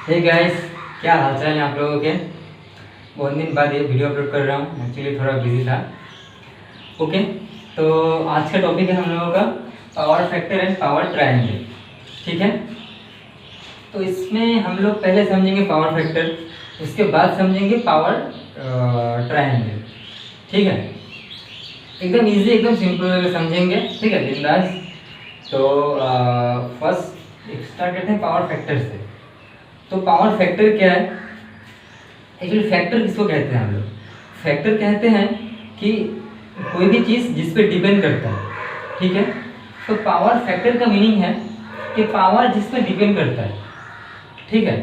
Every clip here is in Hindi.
हे गाइस, क्या हालचाल है आप लोगों के। बहुत दिन बाद ये वीडियो अपलोड कर रहा हूँ, एक्चुअली थोड़ा बिजी था। ओके, तो आज का टॉपिक है हम लोगों का power factor and power triangle. ठीक है, तो इसमें हम लोग पहले समझेंगे पावर फैक्टर, उसके बाद समझेंगे पावर ट्रायंगल। ठीक है, एकदम इजी, एकदम सिंपल समझेंगे। ठीक है, बिंदास। तो फर्स्ट स्टार्ट करते हैं पावर फैक्टर से। तो पावर फैक्टर क्या है? एक्चुअली फैक्टर किसको कहते हैं हम लोग? फैक्टर कहते हैं कि कोई भी चीज़ जिस पे डिपेंड करता है। ठीक है, तो पावर फैक्टर का मीनिंग है कि पावर जिस पे डिपेंड करता है। ठीक है,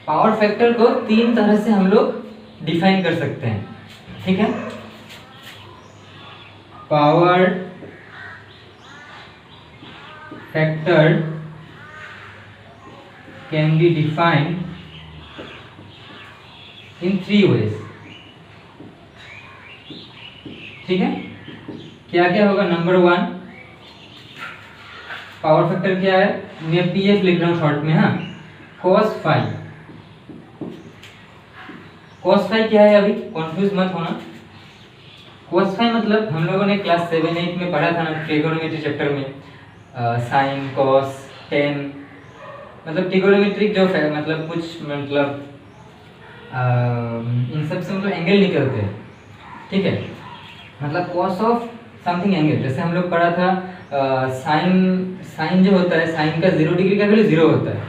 पावर फैक्टर को तीन तरह से हम लोग डिफाइन कर सकते हैं। ठीक है, power factor can be defined in 3 ways। ठीक है, क्या क्या होगा? नंबर 1, पावर फैक्टर क्या है? मैं पीएफ लिख रहा हूँ शॉर्ट में। हाँ, cos फाई। cos फाई क्या है? अभी कंफ्यूज मत होना। cos फाई मतलब हम लोगों ने क्लास 7-8 में पढ़ा था ना, ट्रिगोनोमेट्री चैप्टर में, साइन कॉस टेन, मतलब ट्रिगोनोमेट्रिक जो मतलब कुछ मतलब इन सब से मतलब एंगल निकलते हैं। ठीक है, मतलब कॉस ऑफ समथिंग एंगल। जैसे हम लोग पढ़ा था साइन जो होता है, साइन का 0 डिग्री का वैल्यू 0 होता है,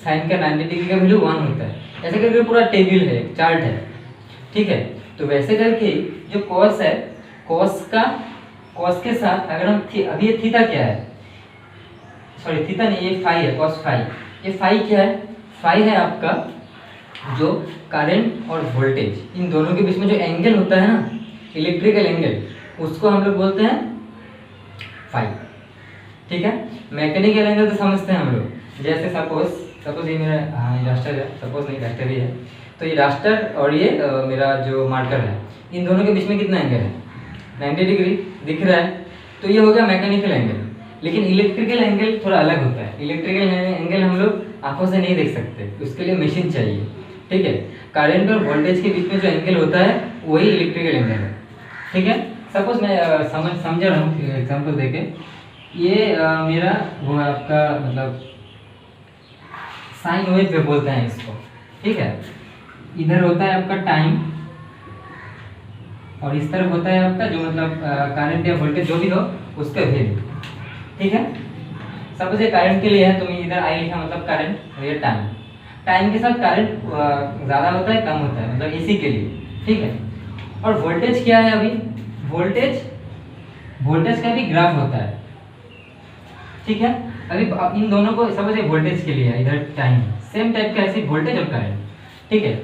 साइन का 90 डिग्री का वैल्यू 1 होता है। ऐसे करके पूरा टेबल है, चार्ट है। ठीक है, तो वैसे करके जो कॉस है, कॉस के साथ अगर हम अभी ये थीटा क्या है? सॉरी, थीटा नहीं, ये फाई है, कॉस फाई। ये फाई क्या है? फाई है आपका जो करंट और वोल्टेज, इन दोनों के बीच में जो एंगल होता है ना, इलेक्ट्रिकल एंगल, उसको हम लोग बोलते हैं फाई। ठीक है, मैकेनिकल एंगल तो समझते हैं हम लोग। जैसे सपोज ये मेरा रास्टर है, सपोज नहीं, रास्टर ही है। तो ये रास्टर और ये मेरा जो मार्कर है, इन दोनों के बीच में कितना एंगल है? 90 डिग्री दिख रहा है। तो ये हो गया मैकेनिकल एंगल। लेकिन इलेक्ट्रिकल एंगल थोड़ा अलग होता है। इलेक्ट्रिकल एंगल हम लोग आंखों से नहीं देख सकते, उसके लिए मशीन चाहिए। ठीक है, करंट और वोल्टेज के बीच में जो एंगल होता है वही इलेक्ट्रिकल एंगल है। ठीक है, सपोज मैं समझ रहा हूँ एग्जाम्पल देके। ये मेरा वो आपका मतलब साइन वेव पे बोलते हैं इसको। ठीक है, इधर होता है आपका टाइम और इस तरफ होता है आपका जो मतलब करंट या वोल्टेज जो भी हो उसका वैल्यू। ठीक है, सपोज ये करंट के लिए है, तो मैं इधर आई लिखा, मतलब करंट, और ये टाइम। टाइम के साथ करंट ज़्यादा होता है कम होता है, मतलब इसी के लिए। ठीक है, और वोल्टेज क्या है? अभी वोल्टेज का भी ग्राफ होता है। ठीक है, अभी इन दोनों को सपोज वोल्टेज के लिए है, इधर टाइम, सेम टाइप का ऐसे वोल्टेज और करंट। ठीक है,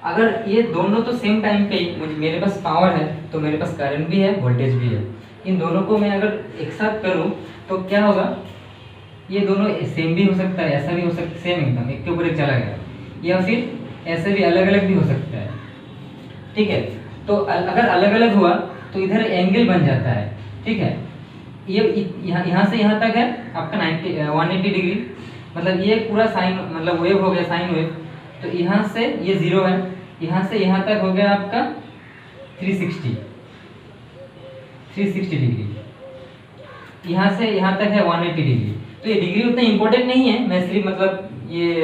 अगर ये दोनों तो सेम टाइम पे मेरे पास पावर है, तो मेरे पास करंट भी है, वोल्टेज भी है। इन दोनों को मैं अगर एक साथ करूं तो क्या होगा? ये दोनों सेम भी हो सकता है, ऐसा भी हो सकता है, सेम एकदम एक के ऊपर एक चला गया, या फिर ऐसे भी अलग अलग भी हो सकता है। ठीक है, तो अगर अलग अलग हुआ तो इधर एंगल बन जाता है। ठीक है, ये यहाँ से यहाँ तक है आपका 180 डिग्री, मतलब ये पूरा साइन मतलब वेव हो गया, साइन वेव। तो यहाँ से ये 0 है, यहाँ से यहाँ तक हो गया आपका 360 डिग्री, यहाँ से यहाँ तक है 180 डिग्री। तो ये डिग्री उतना इंपॉर्टेंट नहीं है, मैं सिर्फ मतलब ये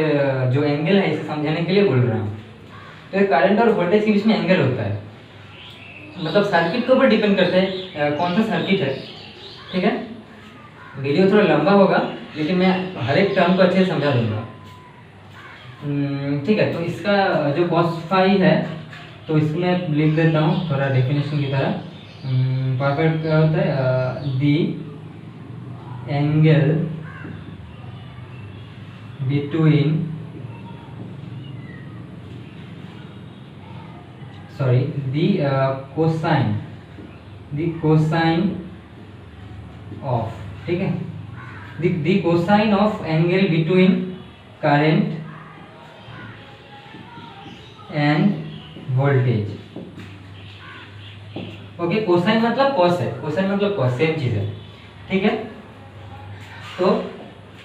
जो एंगल है इसे समझाने के लिए बोल रहा हूँ। तो ये करंट और वोल्टेज के बीच में एंगल होता है, मतलब सर्किट के ऊपर डिपेंड करता है कौन सा सर्किट है। ठीक है, वीडियो थोड़ा लंबा होगा लेकिन मैं हर एक टर्म को अच्छे से समझा दूंगा। ठीक है, तो इसका जो cos फाई है, तो इसमें लिख देता हूँ थोड़ा डेफिनेशन की तरह। परफेक्ट क्या होता है? The angle between the cosine of, ठीक है, the cosine of angle between current and voltage. Okay, cosine मतलब कॉस है, कोसाइन मतलब कॉस, सेम चीज है। ठीक है, तो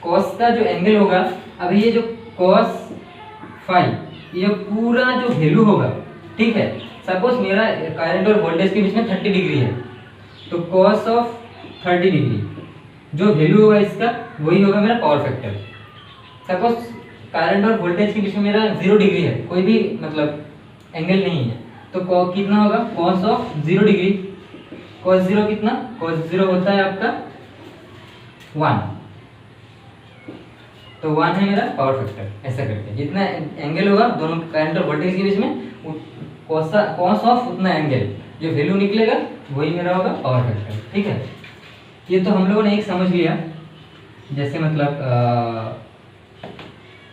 कॉस का जो एंगल होगा, अभी ये जो cos फाई, ये पूरा जो वैल्यू होगा, ठीक है, सपोज मेरा करंट और वोल्टेज के बीच में 30 डिग्री है, तो cos ऑफ 30 डिग्री जो वैल्यू होगा इसका वही होगा मेरा पावर फैक्टर। सपोज करंट और वोल्टेज के बीच में मेरा 0 डिग्री है, कोई भी मतलब एंगल नहीं है, तो कितना होगा cos ऑफ 0 डिग्री, cos 0 कितना, cos 0 होता है आपका 1, तो 1 है मेरा पावर फैक्टर। ऐसा करके जितना एंगल होगा दोनों करंट और वोल्टेज के बीच में, cos ऑफ उतना एंगल जो वैल्यू निकलेगा वही मेरा होगा पावर फैक्टर। ठीक है, ये तो हम लोगों ने एक समझ लिया, जैसे मतलब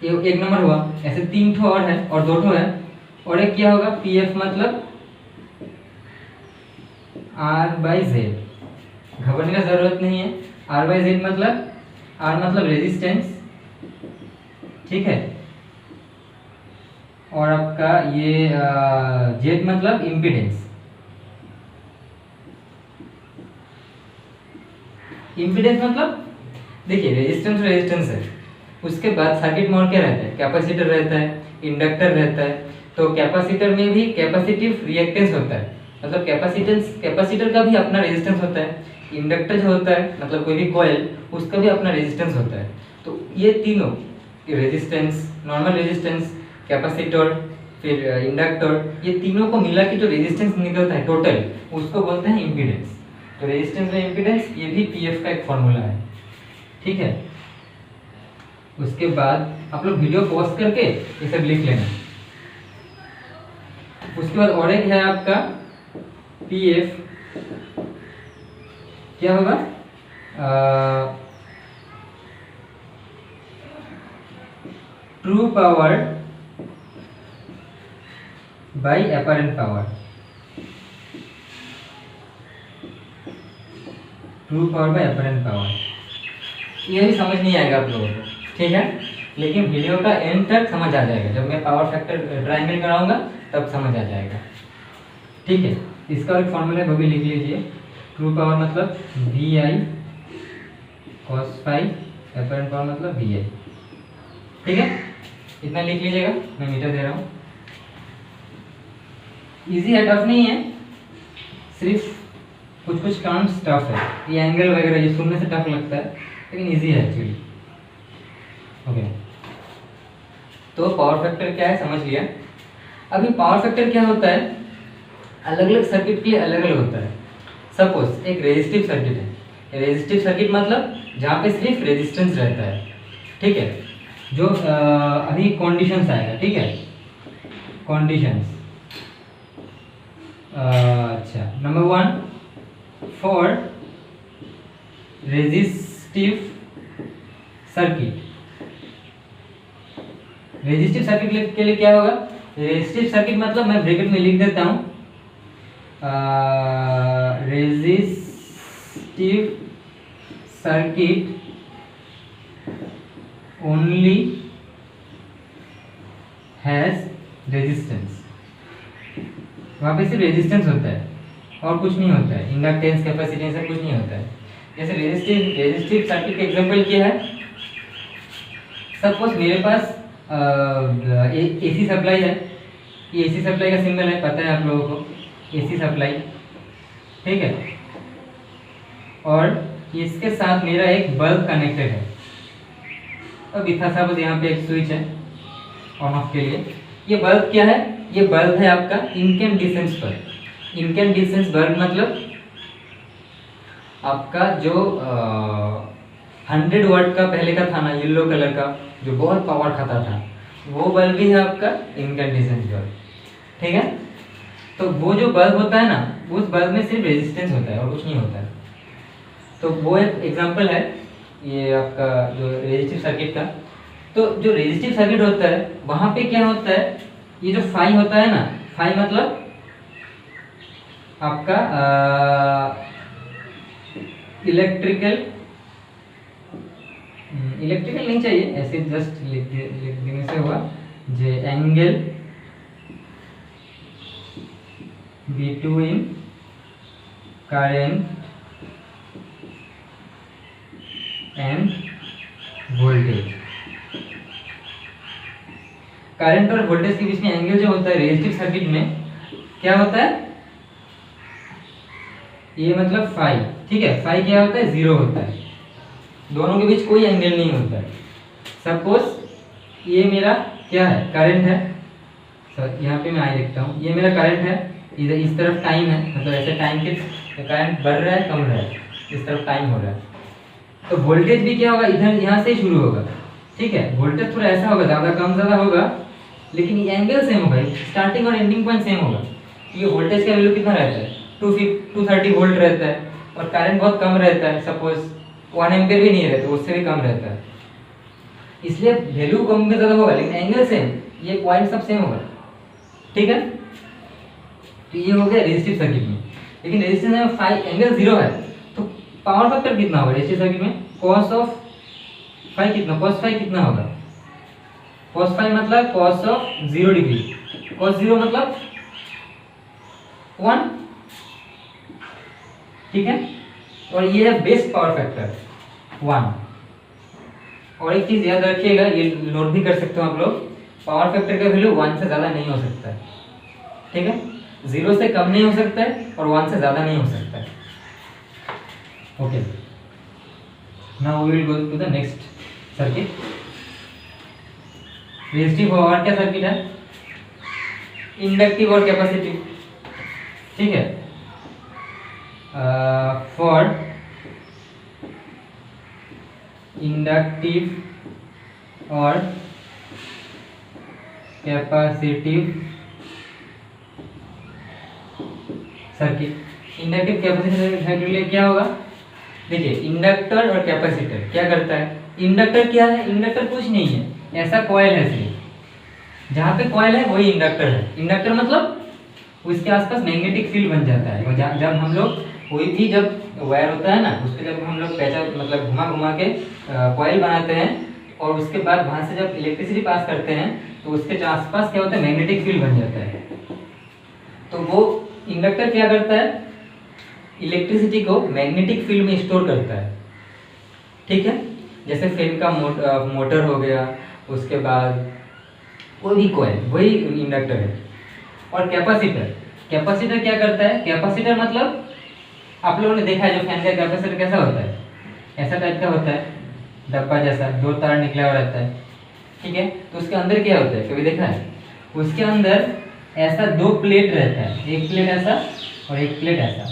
ये एक नंबर हुआ, ऐसे 3 ठो और है और 2 ठो है, और एक क्या होगा पीएफ मतलब R/Z, घबराने का जरूरत नहीं है। R/Z मतलब R मतलब रेजिस्टेंस, ठीक है, और आपका ये Z मतलब इम्पीडेंस। इम्पीडेंस मतलब देखिए रेजिस्टेंस रेजिस्टेंस है, उसके बाद सर्किट में और क्या रहता है, कैपेसिटर रहता है, इंडक्टर रहता है। तो कैपेसिटर में भी कैपेसिटिव रिएक्टेंस होता है, मतलब कैपेसिटर का भी अपना रेजिस्टेंस होता है, इंडक्टर जो होता है मतलब कोई भी कॉइल उसका भी अपना रेजिस्टेंस होता है। तो ये तीनों रेजिस्टेंस, नॉर्मल रेजिस्टेंस, कैपेसिटर, फिर इंडक्टर, ये तीनों को मिला के जो रेजिस्टेंस निकलता है टोटल उसको बोलते हैं इम्पीडेंस। तो रेजिस्टेंस में इम्पीडेंस ये भी पीएफ का एक फॉर्मूला है। ठीक है, उसके बाद आप लोग वीडियो पॉज करके ये सब लिख लेना। उसके बाद और एक है आपका पीएफ, क्या होगा true power bye apparent power. True power bye apparent power, ये भी समझ नहीं आएगा आप लोगों को, ठीक है, लेकिन वीडियो का एंड तक समझ आ जाएगा। जब मैं पावर फैक्टर ट्रायंगल कराऊंगा तब समझ आ जाएगा। ठीक है, इसका एक फॉर्मूला है वो भी लिख लीजिए। ट्रू पावर मतलब VI cos phi, apparent power मतलब VI। ठीक है, इतना लिख लीजिएगा, मैं मीटर दे रहा हूँ। इजी है, टफ नहीं है, सिर्फ कुछ कुछ टर्म्स टफ है, ये एंगल वगैरह ये सुनने से टफ लगता है लेकिन इजी है एक्चुअली। ओके, तो पावर फैक्टर क्या है समझ लिया। अभी पावर फैक्टर क्या होता है, अलग अलग सर्किट के लिए अलग अलग होता है। सपोज एक रेजिस्टिव सर्किट है, रेजिस्टिव सर्किट मतलब जहाँ पे सिर्फ रेजिस्टेंस रहता है। ठीक है, जो अभी कंडीशंस आएगा, ठीक है, कंडीशंस। अच्छा, number 1 for resistive circuit, resistive circuit के लिए क्या होगा, रेजिस्टिव सर्किट मतलब मैं ब्रैकेट में लिख देता हूँ, resistive circuit only has resistance. वहाँ पे सिर्फ रेजिस्टेंस होता है और कुछ नहीं होता है, इंडक्टेंस, कैपेसिटेंस सब कुछ नहीं होता है। जैसे रेजिस्टिव सर्किट का एग्जांपल क्या है, सपोज मेरे पास एसी सप्लाई है, ये एसी सप्लाई का सिंबल है, पता है आप लोगों को, एसी सप्लाई। ठीक है, और इसके साथ मेरा एक बल्ब कनेक्टेड है। अब इतना सपोज यहाँ पे एक स्विच है ऑन ऑफ के लिए। ये बल्ब क्या है, ये बल्ब है आपका इनकैंडिसेंस बल्ब। इनकैंडिसेंस बल्ब मतलब आपका जो 100 वाट का पहले का था ना, येलो कलर का जो बहुत पावर खाता था, वो बल्ब भी है आपका इनकैंडिसेंस बल्ब। ठीक है, तो वो जो बल्ब होता है ना, उस बल्ब में सिर्फ रेजिस्टेंस होता है और कुछ नहीं होता है। तो वो एक एग्जांपल है ये आपका जो रेजिस्टिव सर्किट का। तो जो रेजिस्टिव सर्किट होता है वहाँ पे क्या होता है, ये जो फाई होता है ना, फाई मतलब आपका इलेक्ट्रिकल नहीं चाहिए, ऐसे जस्ट लिख देने से हुआ, जे angle between current and voltage. Current और वोल्टेज के बीच में एंगल जो होता है रेजिस्टिव सर्किट में क्या होता है, ये मतलब फाई, ठीक है, फाई क्या होता है, जीरो होता है, दोनों के बीच कोई एंगल नहीं होता है। सपोज ये मेरा क्या है, करंट है, सर यहाँ पे मैं आई लिखता हूँ, ये मेरा करंट है, इधर इस तरफ टाइम है, मतलब ऐसे टाइम के करंट बढ़ रहा है कम रहा है, इस तरफ टाइम हो रहा है, तो वोल्टेज भी क्या होगा, इधर यहाँ से ही शुरू होगा, ठीक है, वोल्टेज थोड़ा ऐसा होगा, ज़्यादा कम ज़्यादा होगा, लेकिन ये एंगल सेम होगा, स्टार्टिंग और एंडिंग पॉइंट सेम होगा। ये वोल्टेज का वैल्यू कितना रहता है, 230 वोल्ट रहता है, और करंट बहुत कम रहता है, सपोज 1 एम्पियर भी नहीं रहता, उससे भी कम रहता है, इसलिए वैल्यू कम में ज़्यादा होगा, लेकिन एंगल सेम, ये पॉइंट सब सेम होगा, ठीक है। तो ये हो गया रेजिस्टिव सर्किट में। लेकिन रेजिस्टेंस में फाई एंगल जीरो है, तो पावर फैक्टर कितना होगा रेजिस्टिव सर्किट में, cos ऑफ फाई कितना, cos फाई कितना होगा, cos फाई मतलब cos ऑफ 0 डिग्री, cos 0 मतलब 1, ठीक है, और ये है बेस्ट पावर फैक्टर 1। और एक चीज याद रखिएगा, ये नोट भी कर सकते हो आप लोग, पावर फैक्टर का वैल्यू 1 से ज़्यादा नहीं हो सकता है, ठीक है, 0 से कम नहीं हो सकता है और 1 से ज़्यादा नहीं हो सकता है। Okay, now we will go to the next circuit. Resistive और क्या सर्किट है, इंडक्टिव और कैपेसिटिव, ठीक है। फॉर इंडक्टिव और capacitive circuit, inductive capacitive circuit के लिए क्या होगा, देखिए इंडक्टर और कैपेसिटर क्या करता है, इंडक्टर क्या है, इंडक्टर कुछ नहीं है, ऐसा कॉइल है, सिर्फ जहाँ पे कॉइल है वही इंडक्टर है। इंडक्टर मतलब उसके आसपास मैग्नेटिक फील्ड बन जाता है, और जब हम लोग कोई भी जब वायर होता है ना, उस पर जब हम लोग पैचा मतलब घुमा घुमा के कॉइल बनाते हैं, और उसके बाद वहाँ से जब इलेक्ट्रिसिटी पास करते हैं तो उसके आसपास क्या होता है, मैग्नेटिक फील्ड बन जाता है। तो वो इंडक्टर क्या करता है, इलेक्ट्रिसिटी को मैग्नेटिक फील्ड में स्टोर करता है, ठीक है, जैसे फैन का मोटर हो गया, उसके बाद कोई भी कॉइल, वही इंडक्टर है। और कैपेसिटर, कैपेसिटर क्या करता है, कैपेसिटर मतलब आप लोगों ने देखा है जो फैन का कैपेसिटर कैसा होता है, ऐसा टाइप का होता है, डब्बा जैसा, 2 तार निकला हुआ रहता है, ठीक है, तो उसके अंदर क्या होता है, कभी देखा है, उसके अंदर ऐसा 2 प्लेट रहता है, एक प्लेट ऐसा और एक प्लेट ऐसा,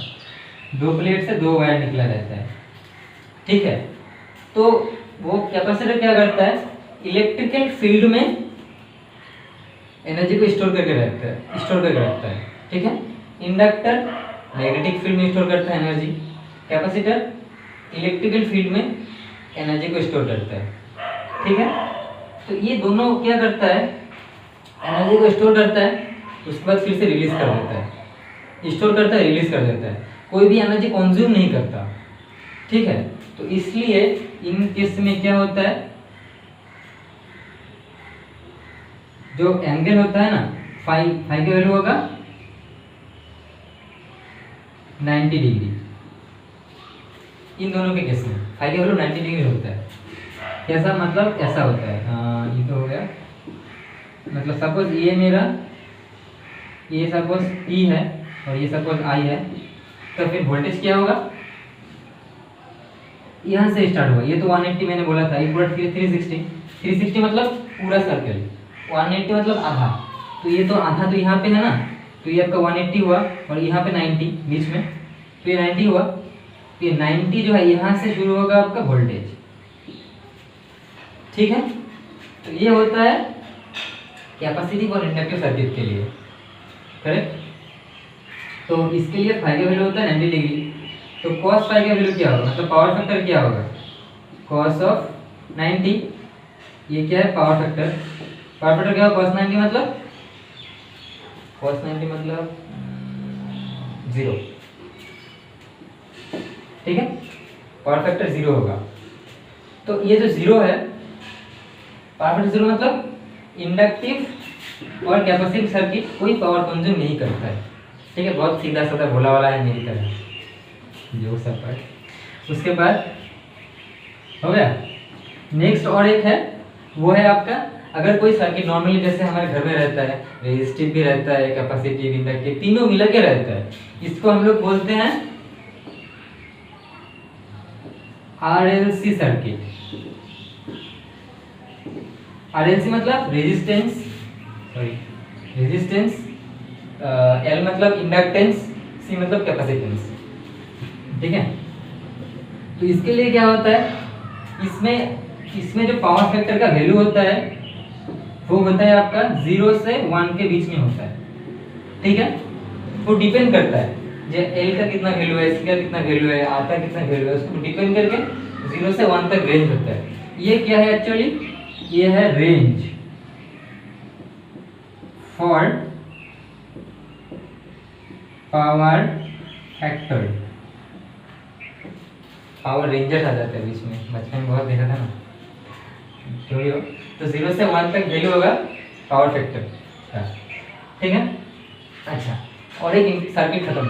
2 प्लेट से 2 वायर निकला रहता है, ठीक है। तो वो कैपेसिटर क्या करता है, इलेक्ट्रिकल फील्ड में एनर्जी को स्टोर करके रखता है, ठीक है। इंडक्टर मैग्नेटिक फील्ड में स्टोर करता है एनर्जी, कैपेसिटर इलेक्ट्रिकल फील्ड में एनर्जी को स्टोर करता है, ठीक है। तो ये दोनों क्या करता है, एनर्जी को स्टोर करता है, उसके बाद फिर से रिलीज कर देता है, स्टोर करता है रिलीज कर देता है, कोई भी एनर्जी कंज्यूम नहीं करता, ठीक है। तो इसलिए इन केस में क्या होता है, जो एंगल होता है ना, फाई का वैल्यू होगा 90 डिग्री, इन दोनों के केस में फाई का वैल्यू 90 डिग्री होता है। कैसा मतलब ऐसा होता है, ये तो हो गया, मतलब सपोज ये मेरा, ये सपोज E है और ये सपोज I है, तो फिर वोल्टेज क्या होगा, यहाँ से स्टार्ट होगा, ये तो 180 मैंने बोला था, इक्वल 360 मतलब पूरा सर्कल, 180 मतलब आधा, तो ये तो आधा तो यहाँ पे है ना, तो ये आपका 180 हुआ, और यहाँ पे 90 बीच में, तो ये 90 हुआ, तो ये 90 जो है यहाँ से शुरू होगा आपका वोल्टेज, ठीक है। तो ये होता है कैपेसिटिव और इंडक्टिव सर्किट के लिए, करेक्ट। तो इसके लिए फाई का वैल्यू होता है 90 डिग्री, तो cos फाई का वैल्यू क्या होगा, मतलब पावर फैक्टर क्या होगा, cos ऑफ 90, ये क्या है पावर फैक्टर, क्या होगा cos 90 मतलब 0, ठीक है, पावर फैक्टर 0 होगा। तो ये जो 0 है, पावर फैक्टर 0 मतलब इंडक्टिव और कैपेसिटिव सर्किट कोई पावर कंज्यूम नहीं करता है, ठीक है, बहुत सीधा साधा भोला वाला है मेरी तरह जो सब पर। उसके बाद हो गया, नेक्स्ट और एक है, वो है आपका अगर कोई सर्किट नॉर्मली जैसे हमारे घर में रहता है, रेजिस्टिव भी रहता है, कैपेसिटिव, इंडक्टिव, तीनों मिला के रहता है, इसको हम लोग बोलते हैं आरएलसी सर्किट। आरएलसी मतलब रेजिस्टेंस, एल मतलब इंडक्टेंस, सी मतलब कैपेसिटेंस। ठीक है, तो इसके लिए क्या होता है, इसमें जो पावर फैक्टर का वैल्यू होता है वो होता है आपका 0 से 1 के बीच में होता है। ठीक है, वो डिपेंड करता है जो एल का कितना वैल्यू है, सी का कितना वैल्यू है, आर का कितना वैल्यू है, उसको डिपेंड करके 0 से 1 तक रेंज होता है। ये क्या है एक्चुअली, ये है range for power factor. Power rangers आ जाते हैं बीच में, बचपन में बहुत देखा था ना, जो भी हो। तो 0 से 1 तक वैल्यू होगा पावर फैक्टर का। ठीक है, अच्छा, और एक सर्किट खत्म।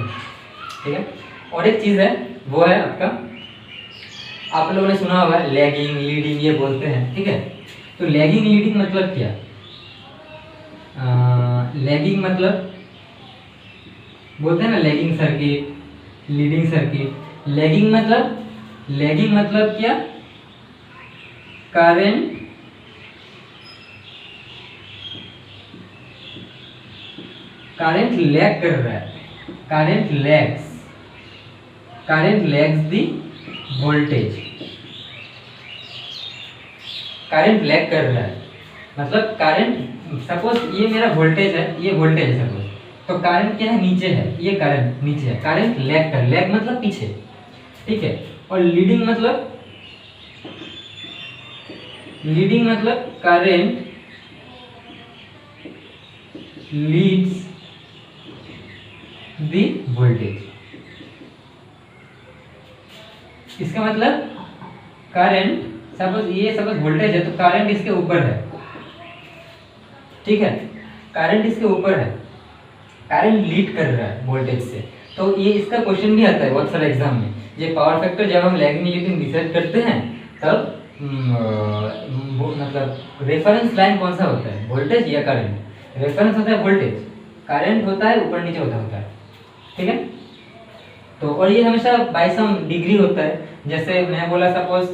ठीक है, और एक चीज़ है, वो है आपका, आप लोगों ने सुना होगा लैगिंग, लीडिंग, ये बोलते हैं। ठीक है, तो लैगिंग लीडिंग मतलब क्या, लैगिंग मतलब बोलते हैं ना lagging circuit, leading circuit. Lagging मतलब क्या, करंट लैग कर रहा है, current lags the voltage. Current lag कर रहा है मतलब करंट, सपोज ये मेरा वोल्टेज है, ये वोल्टेज है सपोज, तो करंट क्या है, नीचे है, ये करंट नीचे है, करंट लैग मतलब पीछे। ठीक है, और लीडिंग मतलब करंट लीड्स दी वोल्टेज। इसका मतलब करंट, सपोज वोल्टेज है तो करंट इसके ऊपर है। ठीक है, करंट इसके ऊपर है, करंट लीड कर रहा है वोल्टेज से। तो ये इसका क्वेश्चन भी आता है बहुत सारे एग्जाम में। ये पावर फैक्टर जब हम लैगिंग लीडिंग रिसर्च करते हैं तब मतलब रेफरेंस लाइन कौन सा होता है, वोल्टेज या करंट। रेफरेंस होता है वोल्टेज, करंट होता है ऊपर नीचे होता है। ठीक है, तो और ये हमेशा बाय सम डिग्री होता है। जैसे मैं बोला सपोज